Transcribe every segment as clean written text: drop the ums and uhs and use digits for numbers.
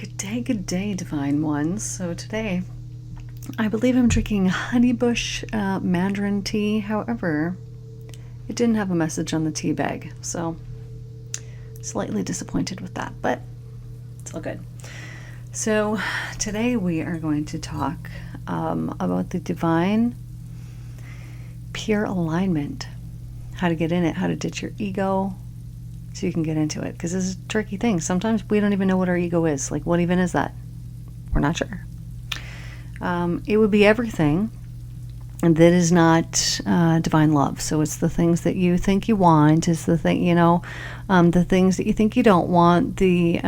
Good day, divine ones. So today, I believe I'm drinking honeybush mandarin tea. However, it didn't have a message on the tea bag, so slightly disappointed with that, but it's all good. So today we are going to talk about the divine pure alignment, how to get in it, how to ditch your ego, so you can get into it, because this is a tricky thing. Sometimes we don't even know what our ego is. Like, what even is that? We're not sure. It would be everything that is not divine love. So it's the things that you think you want, it's the thing, the things that you think you don't want, it's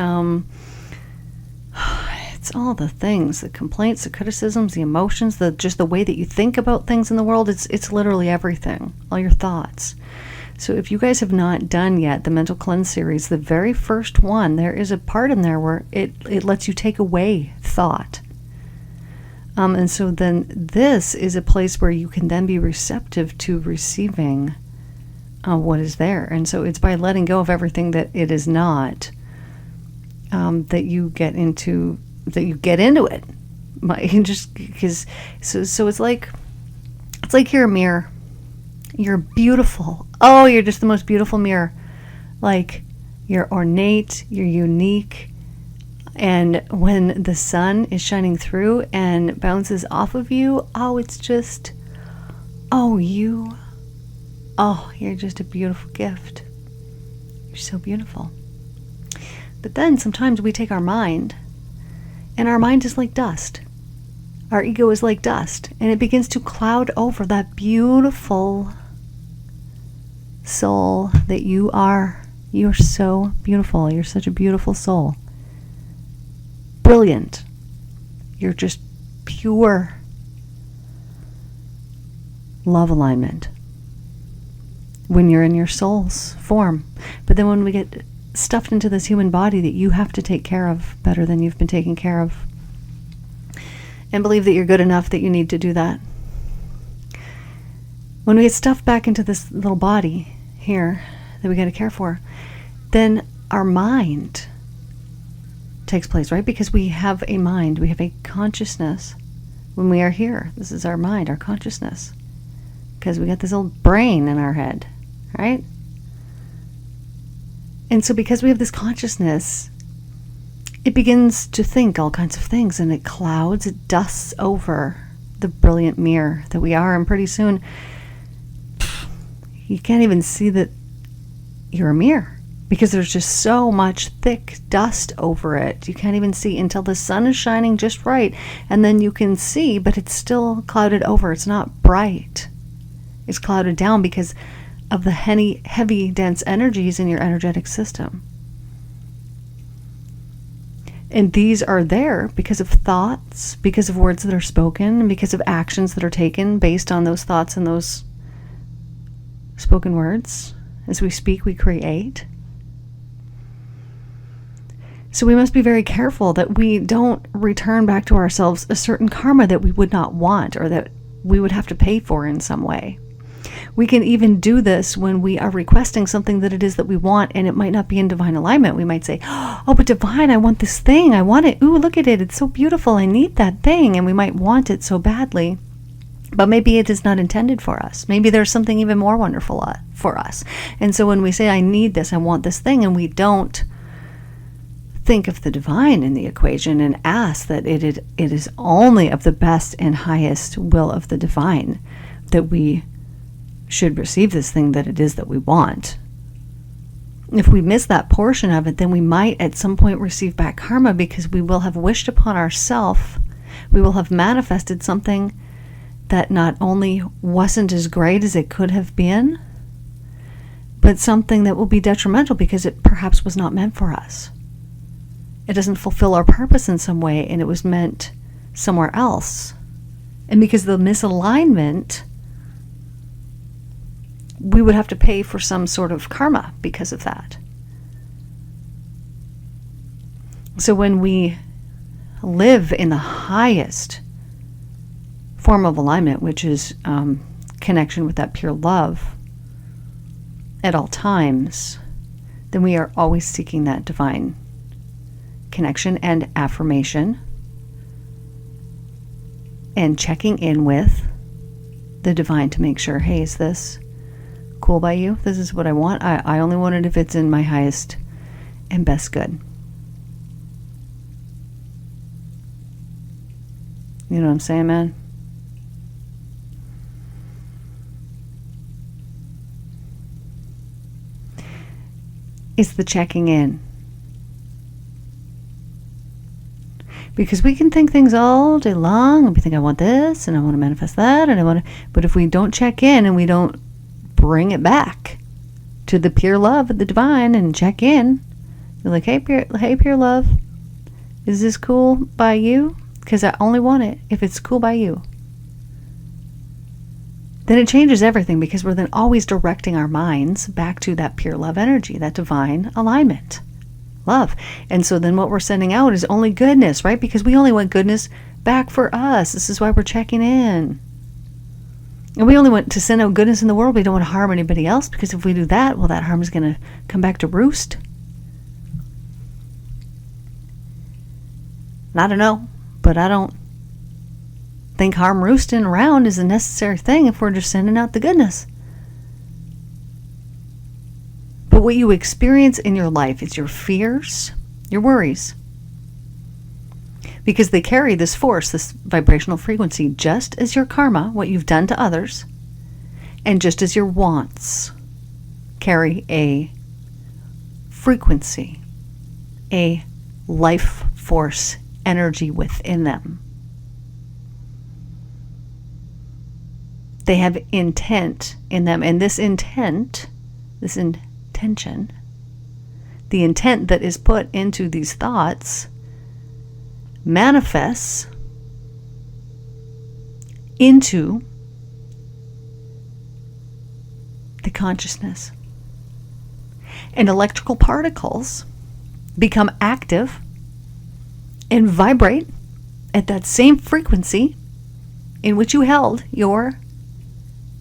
all the things, the complaints, the criticisms, the emotions, just the way that you think about things in the world. It's literally everything, all your thoughts. So if you guys have not done yet the Mental Cleanse series, the very first one, there is a part in there where it lets you take away thought. And so then this is a place where you can then be receptive to receiving what is there. And so it's by letting go of everything that it is not, that you get into it. Just because, so it's like you're a mirror. You're beautiful. Oh, you're just the most beautiful mirror. Like, you're ornate, you're unique. And when the sun is shining through and bounces off of you, it's just, you're just a beautiful gift. You're so beautiful. But then sometimes we take our mind, and our mind is like dust. Our ego is like dust, and it begins to cloud over that beautiful soul that you are. You're so beautiful. You're such a beautiful soul. Brilliant. You're just pure love alignment when you're in your soul's form. But then when we get stuffed into this human body that you have to take care of better than you've been taken care of, and believe that you're good enough that you need to do that. When we get stuffed back into this little body here that we got to care for, then our mind takes place, right? Because we have a mind, we have a consciousness when we are here. This is our mind, our consciousness, because we got this old brain in our head, right? And so because we have this consciousness, it begins to think all kinds of things, and it clouds, it dusts over the brilliant mirror that we are, and pretty soon you can't even see that you're a mirror, because there's just so much thick dust over it. You can't even see until the sun is shining just right, and then you can see, but it's still clouded over. It's not bright. It's clouded down because of the heavy, dense energies in your energetic system. And these are there because of thoughts, because of words that are spoken, because of actions that are taken based on those thoughts and those spoken words. As we speak, we create. So we must be very careful that we don't return back to ourselves a certain karma that we would not want, or that we would have to pay for in some way. We can even do this when we are requesting something that it is that we want, and it might not be in divine alignment. We might say, but divine, I want this thing. I want it. Ooh, look at it. It's so beautiful. I need that thing. And we might want it so badly. But maybe it is not intended for us. Maybe there's something even more wonderful for us. And so when we say, I need this, I want this thing, and we don't think of the divine in the equation and ask that it is only of the best and highest will of the divine that we should receive this thing that it is that we want. If we miss that portion of it, then we might at some point receive back karma, because we will have wished upon ourselves, we will have manifested something that not only wasn't as great as it could have been, but something that will be detrimental because it perhaps was not meant for us. It doesn't fulfill our purpose in some way, and it was meant somewhere else. And because of the misalignment, we would have to pay for some sort of karma because of that. So when we live in the highest form of alignment, which is connection with that pure love at all times, then we are always seeking that divine connection and affirmation and checking in with the divine to make sure, hey, is this cool by you? This is what I want. I only want it if it's in my highest and best good. You know what I'm saying, man? It's the checking in. Because we can think things all day long, and we think, I want this, and I want to manifest that, and I want to, but if we don't check in and we don't bring it back to the pure love of the divine and check in, you're like, hey, pure love, is this cool by you? Because I only want it if it's cool by you. Then it changes everything, because we're then always directing our minds back to that pure love energy, that divine alignment, love. And so then what we're sending out is only goodness, right? Because we only want goodness back for us. This is why we're checking in. And we only want to send out goodness in the world. We don't want to harm anybody else, because if we do that, well, that harm is going to come back to roost. And I don't know, but I don't think harm roosting around is a necessary thing if we're just sending out the goodness. But what you experience in your life is your fears, your worries, because they carry this force, this vibrational frequency, just as your karma, what you've done to others, and just as your wants carry a frequency, a life force energy within them. They have intent in them, and this intent, this intention, the intent that is put into these thoughts manifests into the consciousness. And electrical particles become active and vibrate at that same frequency in which you held your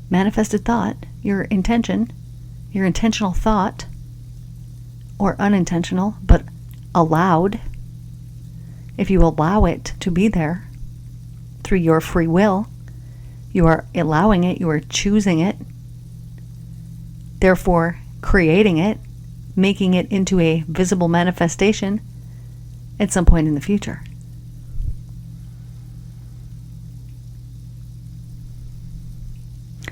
manifested thought, your intention, your intentional thought, or unintentional, but allowed. If you allow it to be there through your free will, you are allowing it, you are choosing it, therefore creating it, making it into a visible manifestation at some point in the future.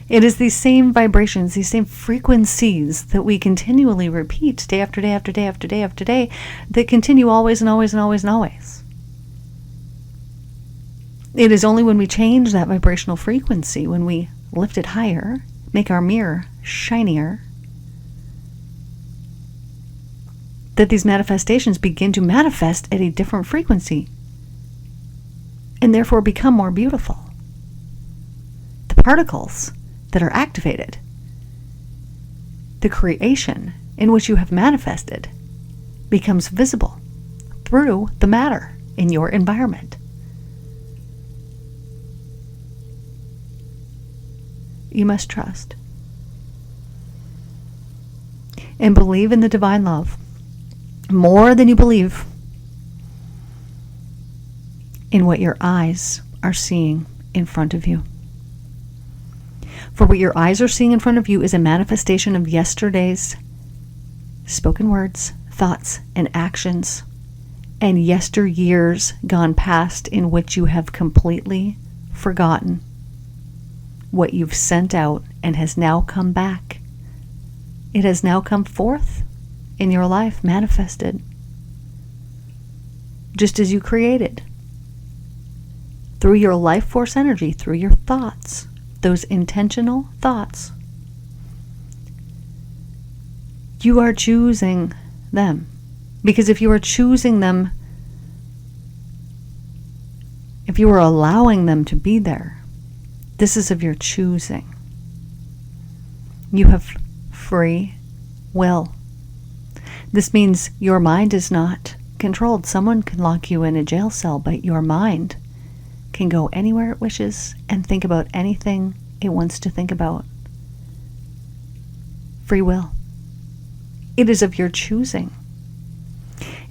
It is these same vibrations, these same frequencies that we continually repeat day after day after day after day after day, that continue always and always and always and always. It is only when we change that vibrational frequency, when we lift it higher, make our mirror shinier, that these manifestations begin to manifest at a different frequency and therefore become more beautiful. The particles that are activated, the creation in which you have manifested, becomes visible through the matter in your environment. You must trust and believe in the divine love more than you believe in what your eyes are seeing in front of you. For what your eyes are seeing in front of you is a manifestation of yesterday's spoken words, thoughts, and actions, and yesteryears gone past in which you have completely forgotten what you've sent out and has now come back. It has now come forth in your life, manifested, just as you created, through your life force energy, through your thoughts, those intentional thoughts. You are choosing them. Because if you are choosing them, if you are allowing them to be there, this is of your choosing. You have free will. This means your mind is not controlled. Someone can lock you in a jail cell, but your mind can go anywhere it wishes and think about anything it wants to think about. Free will. It is of your choosing.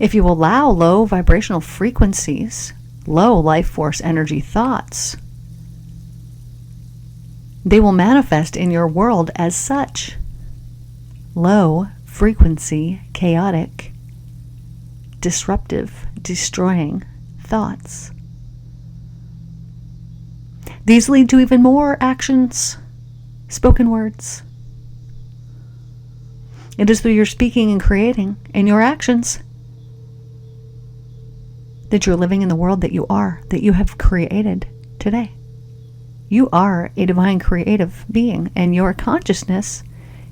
If you allow low vibrational frequencies, low life force energy thoughts, they will manifest in your world as such. Low frequency, chaotic, disruptive, destroying thoughts. These lead to even more actions, spoken words. It is through your speaking and creating and your actions that you're living in the world that you are, that you have created today. You are a divine creative being, and your consciousness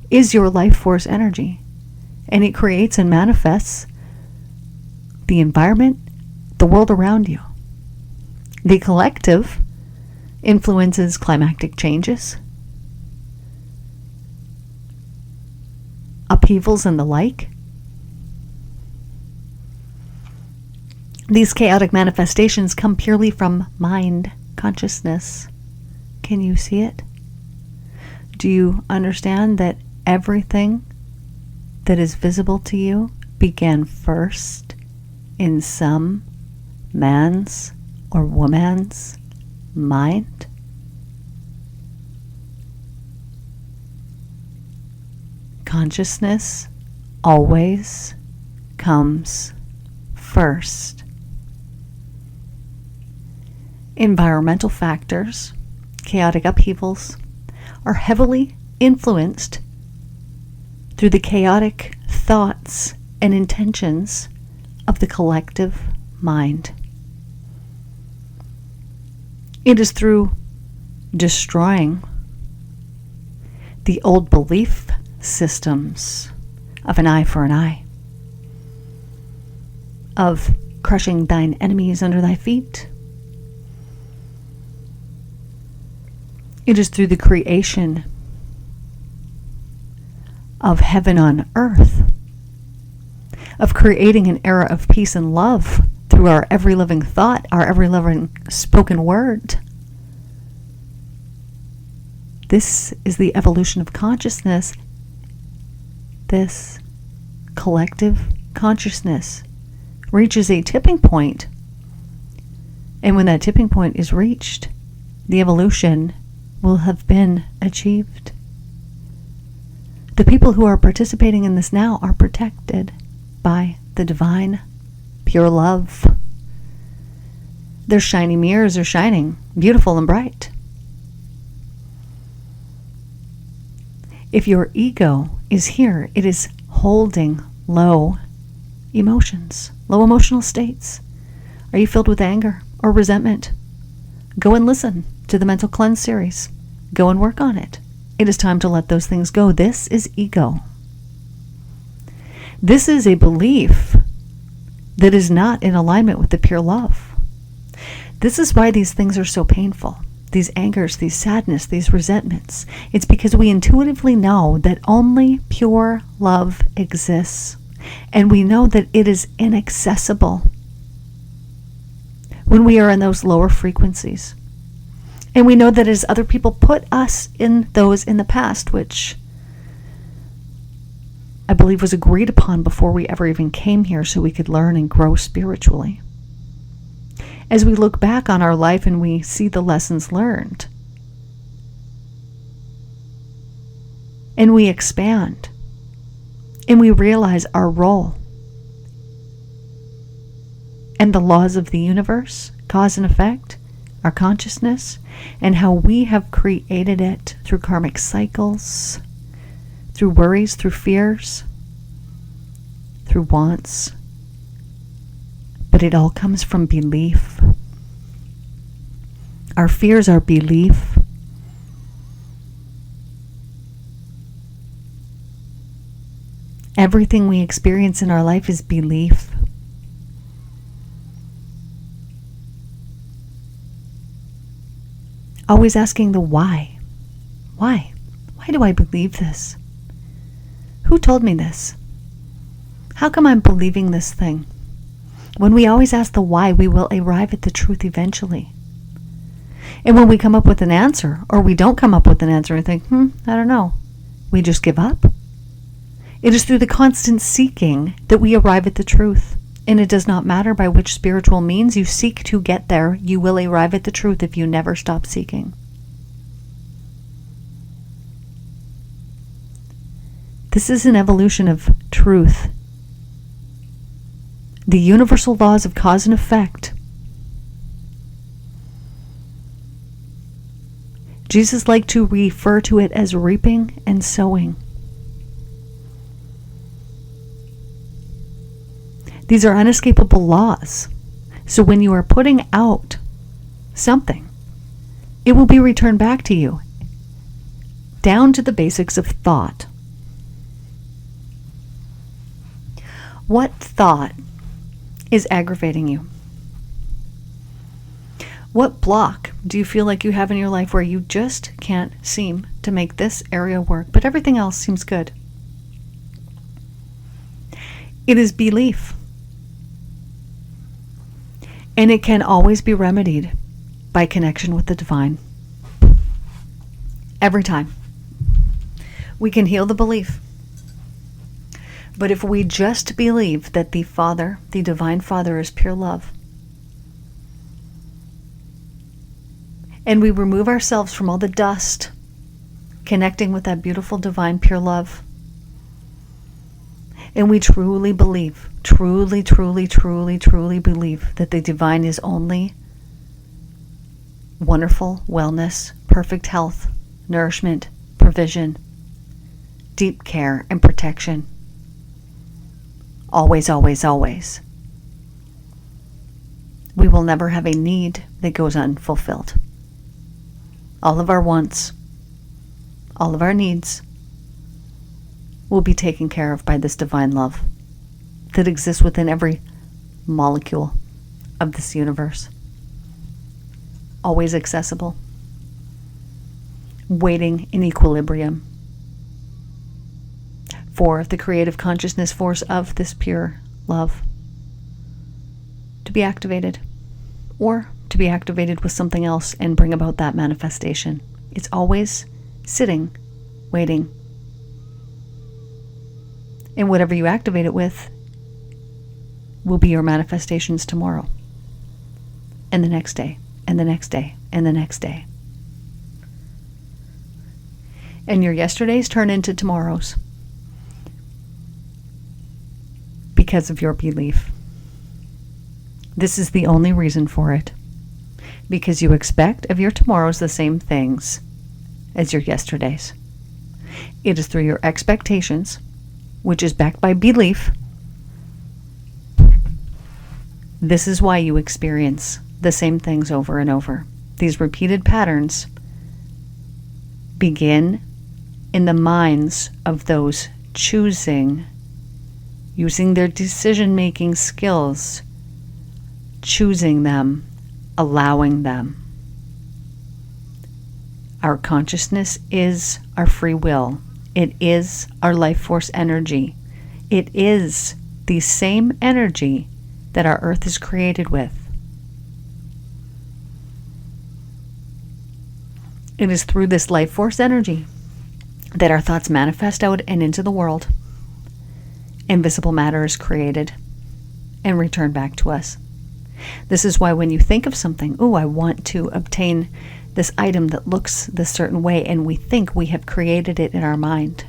is your life force energy. And it creates and manifests the environment, the world around you. The collective influences climactic changes, upheavals, and the like. These chaotic manifestations come purely from mind consciousness. Can you see it? Do you understand that everything that is visible to you began first in some man's or woman's mind? Consciousness always comes first. Environmental factors, chaotic upheavals, are heavily influenced through the chaotic thoughts and intentions of the collective mind. It is through destroying the old belief systems of an eye for an eye, of crushing thine enemies under thy feet. It is through the creation of heaven on earth, of creating an era of peace and love through our every living thought, our every living spoken word. This is the evolution of consciousness. This collective consciousness reaches a tipping point. And when that tipping point is reached, the evolution will have been achieved. The people who are participating in this now are protected by the divine, pure love. Their shiny mirrors are shining, beautiful and bright. If your ego is here, it is holding low emotions, low emotional states. Are you filled with anger or resentment? Go and listen to the Mental Cleanse series. Go and work on it. It is time to let those things go. This is ego. This is a belief that is not in alignment with the pure love. This is why these things are so painful. These angers, these sadness, these resentments. It's because we intuitively know that only pure love exists. And we know that it is inaccessible when we are in those lower frequencies. And we know that as other people put us in those in the past, which I believe was agreed upon before we ever even came here so we could learn and grow spiritually. As we look back on our life and we see the lessons learned, and we expand, and we realize our role and the laws of the universe, cause and effect, our consciousness, and how we have created it through karmic cycles, through worries, through fears, through wants. But it all comes from belief. Our fears are belief. Everything we experience in our life is belief. Always asking the why. Why? Why do I believe this? Who told me this? How come I'm believing this thing? When we always ask the why, we will arrive at the truth eventually. And when we come up with an answer, or we don't come up with an answer and think, I don't know, we just give up. It is through the constant seeking that we arrive at the truth. And it does not matter by which spiritual means you seek to get there, you will arrive at the truth if you never stop seeking. This is an evolution of truth. The universal laws of cause and effect. Jesus liked to refer to it as reaping and sowing. These are unescapable laws. So when you are putting out something, it will be returned back to you, down to the basics of thought. What thought is aggravating you? What block do you feel like you have in your life where you just can't seem to make this area work, but everything else seems good? It is belief. And it can always be remedied by connection with the divine. Every time. We can heal the belief. But if we just believe that the Father, the Divine Father, is pure love, and we remove ourselves from all the dust, connecting with that beautiful divine pure love, and we truly believe, truly believe that the divine is only wonderful wellness, perfect health, nourishment, provision, deep care and protection. Always, always, always. We will never have a need that goes unfulfilled. All of our wants, all of our needs will be taken care of by this divine love that exists within every molecule of this universe. Always accessible, waiting in equilibrium for the creative consciousness force of this pure love to be activated, or to be activated with something else and bring about that manifestation. It's always sitting, waiting. And whatever you activate it with will be your manifestations tomorrow, and the next day, and the next day, and the next day. And your yesterdays turn into tomorrows because of your belief. This is the only reason for it. Because you expect of your tomorrows the same things as your yesterdays. It is through your expectations, which is backed by belief. This is why you experience the same things over and over. These repeated patterns begin in the minds of those choosing, using their decision-making skills, choosing them, allowing them. Our consciousness is our free will. It is our life force energy. It is the same energy that our earth is created with. It is through this life force energy that our thoughts manifest out and into the world. Invisible matter is created and returned back to us. This is why when you think of something, I want to obtain this item that looks this certain way, and we think we have created it in our mind.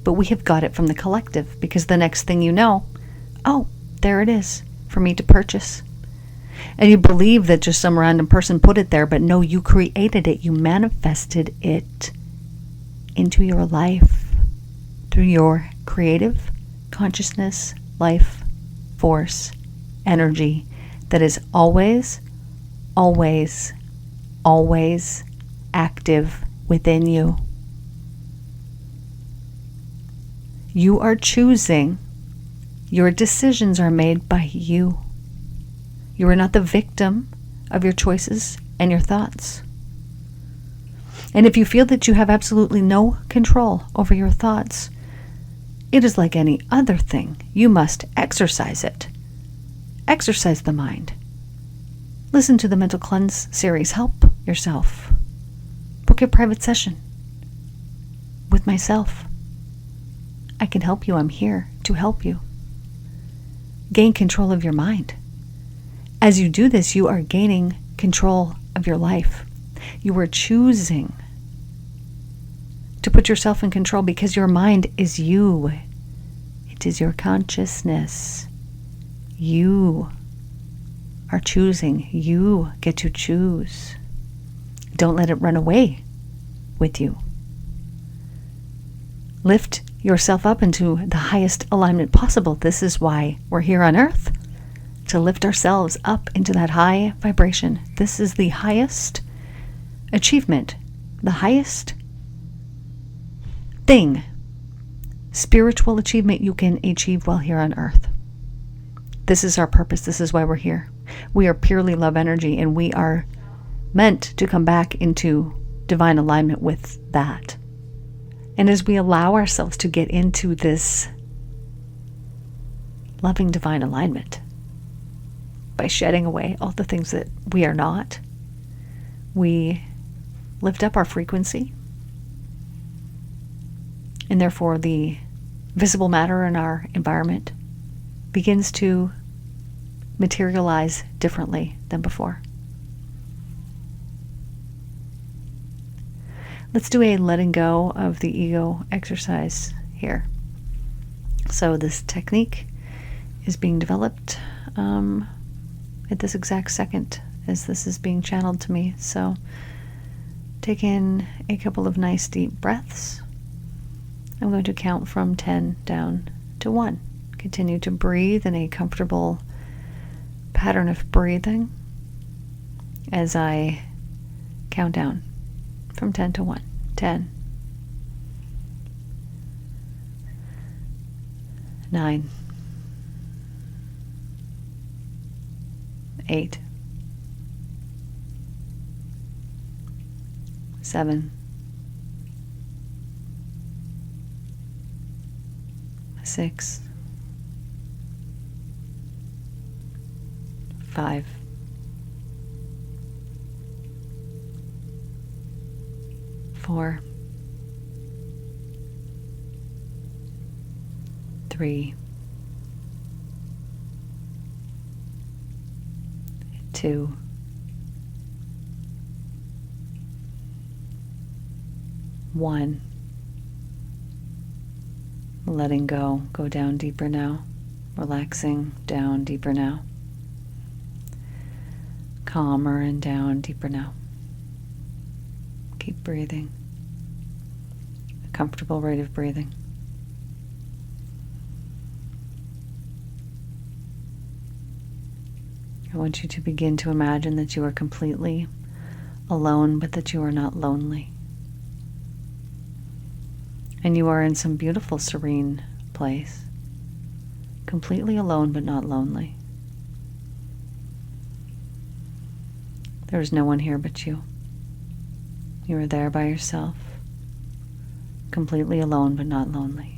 But we have got it from the collective, because the next thing you know, there it is for me to purchase. And you believe that just some random person put it there, but no, you created it. You manifested it into your life through your creative consciousness, life, force, energy that is always, always, always active within you. You are choosing. Your decisions are made by you. You are not the victim of your choices and your thoughts. And if you feel that you have absolutely no control over your thoughts, it is like any other thing. You must exercise it. Exercise the mind. Listen to the Mental Cleanse series. Help yourself. Book a private session with myself. I can help you. I'm here to help you. gain control of your mind. As you do this, you are gaining control of your life. You are choosing to put yourself in control because your mind is you. It is your consciousness. You are choosing. You get to choose. Don't let it run away with you. Lift yourself up into the highest alignment possible. This is why we're here on earth, to lift ourselves up into that high vibration. This is the highest achievement, the highest thing, spiritual achievement you can achieve while here on earth. This is our purpose. This is why we're here. We are purely love energy, and we are meant to come back into divine alignment with that. And as we allow ourselves to get into this loving divine alignment, by shedding away all the things that we are not, we lift up our frequency, and therefore the visible matter in our environment begins to materialize differently than before. Let's do a letting go of the ego exercise here. So this technique is being developed at this exact second as this is being channeled to me. So take in a couple of nice deep breaths. I'm going to count from 10 down to 1. Continue to breathe in a comfortable pattern of breathing as I count down from 10 to 1. 10, 9, 8, 7, 6, 5, 4, 3, 2, 1. Letting go. Go down deeper now. Relaxing down deeper now. Calmer and down deeper now. Keep breathing. A comfortable rate of breathing. I want you to begin to imagine that you are completely alone, but that you are not lonely. And you are in some beautiful, serene place. Completely alone, but not lonely. There is no one here but you. You are there by yourself, completely alone but not lonely.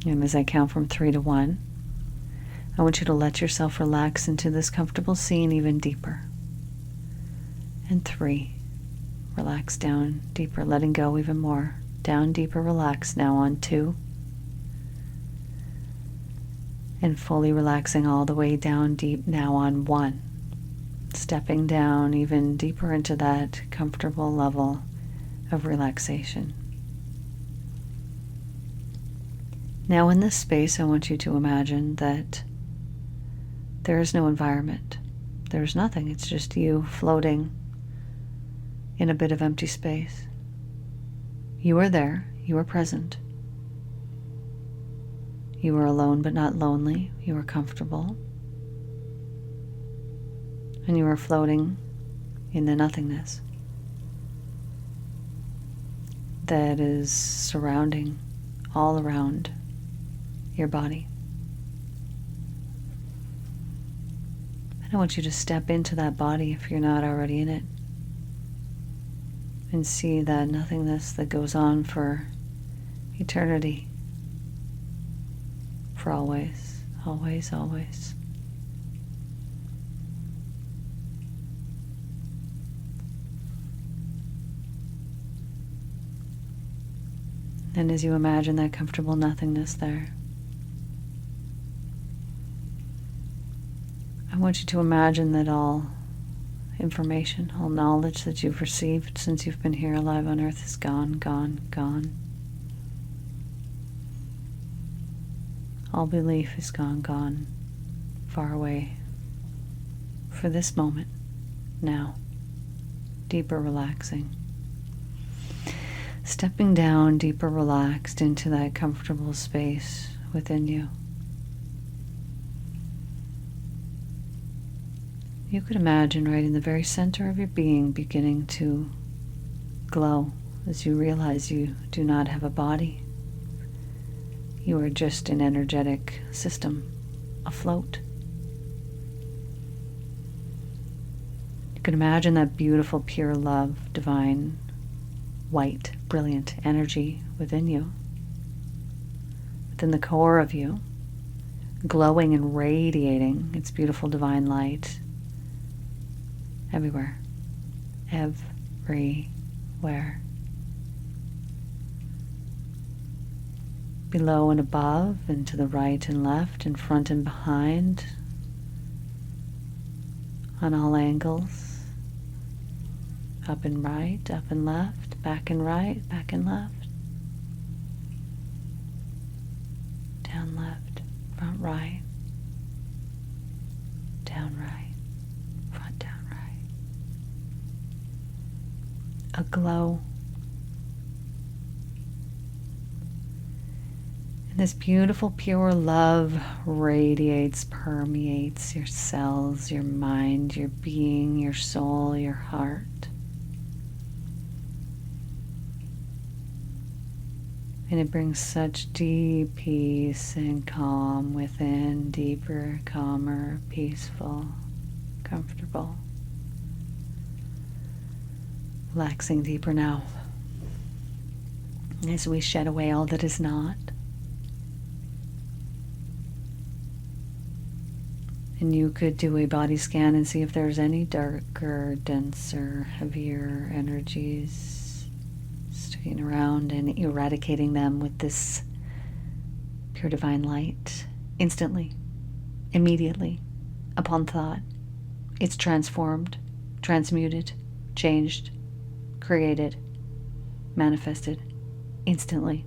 And as I count from 3 to 1, I want you to let yourself relax into this comfortable scene even deeper. And 3, relax down deeper, letting go even more. Down deeper, relax now on 2. And fully relaxing all the way down deep now on 1. Stepping down even deeper into that comfortable level of relaxation. Now in this space, I want you to imagine that there is no environment. There's nothing. It's just you floating in a bit of empty space. You are there. You are present. You are alone but not lonely. You are comfortable. And you are floating in the nothingness that is surrounding all around your body. And I want you to step into that body if you're not already in it, and see that nothingness that goes on for eternity. For always, always, always. And as you imagine that comfortable nothingness there, I want you to imagine that all information, all knowledge that you've received since you've been here alive on earth is gone, gone, gone. All belief is gone, gone, far away. For this moment, now, deeper relaxing. Stepping down, deeper relaxed into that comfortable space within you. You could imagine right in the very center of your being beginning to glow as you realize you do not have a body. You are just an energetic system afloat. You can imagine that beautiful, pure love, divine, white, brilliant energy within you, within the core of you, glowing and radiating its beautiful divine light everywhere, everywhere. Below and above, and to the right and left, in front and behind, on all angles, up and right, up and left, back and right, back and left, down left, front right, down right, front down right. A glow. And this beautiful pure love radiates, permeates your cells, your mind, your being, your soul, your heart. And it brings such deep peace and calm within, deeper, calmer, peaceful, comfortable. Relaxing deeper now. As we shed away all that is not. And you could do a body scan and see if there's any darker, denser, heavier energies sticking around, and eradicating them with this pure divine light instantly, immediately, upon thought. It's transformed, transmuted, changed, created, manifested instantly.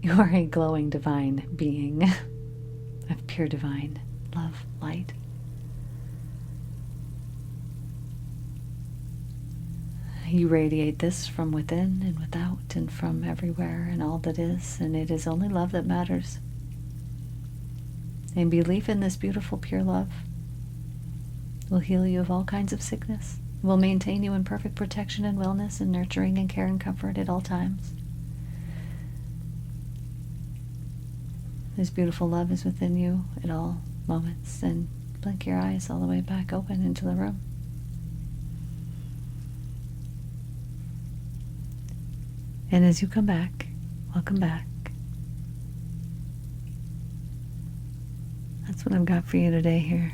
You are a glowing divine being of pure divine love, light. You radiate this from within and without and from everywhere and all that is, and it is only love that matters. And belief in this beautiful pure love will heal you of all kinds of sickness, will maintain you in perfect protection and wellness and nurturing and care and comfort at all times. This beautiful love is within you at all moments, and blink your eyes all the way back open into the room. And as you come back, welcome back. That's what I've got for you today here.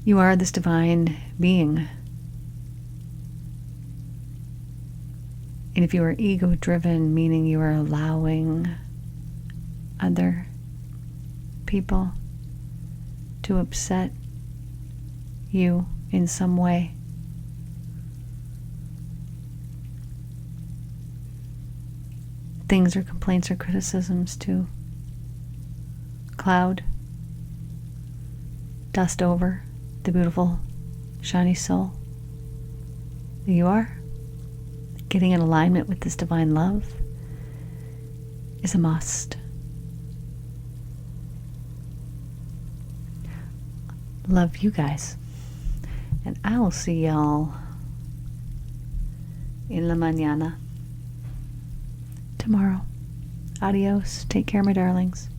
You are this divine being. And if you are ego-driven, meaning you are allowing other people to upset you in some way, things or complaints or criticisms to cloud, dust over the beautiful, shiny soul that you are, getting in alignment with this divine love is a must. Love you guys. And I will see y'all in la mañana tomorrow. Adios. Take care, my darlings.